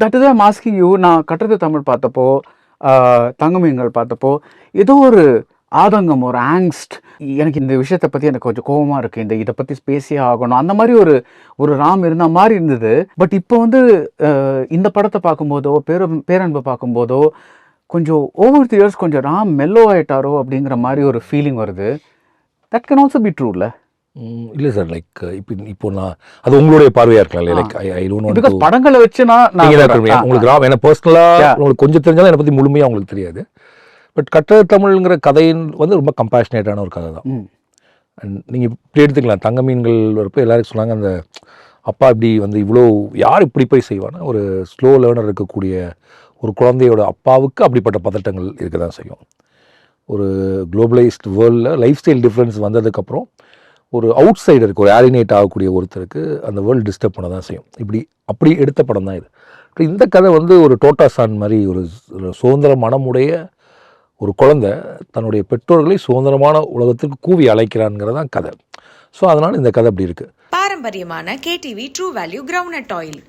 That is I'm asking you. நான் கட்டுறது தமிழ் பார்த்தப்போ, தங்கமீன்கள் பார்த்தப்போ, ஏதோ ஒரு ஆதங்கம், ஒரு ஆங்ஸ்ட், எனக்கு இந்த விஷயத்தை பற்றி எனக்கு கொஞ்சம் கோபமாக இருக்குது, இதை பற்றி பேசியே ஆகணும், அந்த மாதிரி ஒரு ஒரு ராம் இருந்த மாதிரி இருந்தது. பட் இப்போ வந்து இந்த படத்தை பார்க்கும்போதோ, பேரன்பை பார்க்கும்போதோ, கொஞ்சம் ஓவர் தி இயர்ஸ் கொஞ்சம் ராம் மெல்லோ ஆயிட்டாரோ அப்படிங்கிற மாதிரி ஒரு ஃபீலிங் வருது. தட் கேன் ஆல்சோ பி ட்ரூல. இல்லை சார், லைக் இப்போ நான் அது உங்களுடைய பார்வையாக இருக்கலாம். Like I don't want because படங்களை வச்சு உங்களுக்கு ராம் ஏன்னா பர்சனலாக உங்களுக்கு கொஞ்சம் தெரிஞ்சாலும் என்னை பற்றி முழுமையாக உங்களுக்கு தெரியாது. பட் கட்டுறது தமிழ்ங்கிற கதையின் வந்து ரொம்ப கம்பேஷனேட்டான ஒரு கதை தான். அண்ட் நீங்கள் இப்படி எடுத்துக்கலாம், தங்க மீன்கள் வரப்போ எல்லாருக்கும் சொன்னாங்க, அந்த அப்பா இப்படி வந்து இவ்வளோ யார் இப்படி போய் செய்வானா, ஒரு ஸ்லோ லேர்னர் இருக்கக்கூடிய ஒரு குழந்தையோட அப்பாவுக்கு அப்படிப்பட்ட பதட்டங்கள் இருக்க தான் செய்யும். ஒரு குளோபலைஸ்டு வேர்ல்டில் லைஃப் ஸ்டைல் டிஃப்ரென்ஸ் வந்ததுக்கப்புறம் ஒரு அவுட் சைடருக்கு, ஒரு ஆலினேட் ஆகக்கூடிய ஒருத்தருக்கு அந்த வேர்ல்டு டிஸ்டர்ப் பண்ண தான் செய்யும். அப்படி எடுத்த படம் தான் இது. இந்த கதை வந்து ஒரு டோட்டாசான் மாதிரி ஒரு சுதந்திர மனமுடைய ஒரு குழந்தை தன்னுடைய பெற்றோர்களை சுதந்திரமான உலகத்துக்கு கூவி அழைக்கிறான்ங்கிறதான் கதை. ஸோ அதனால் இந்த கதை அப்படி இருக்குது. பாரம்பரியமான KTV true value groundnut oil.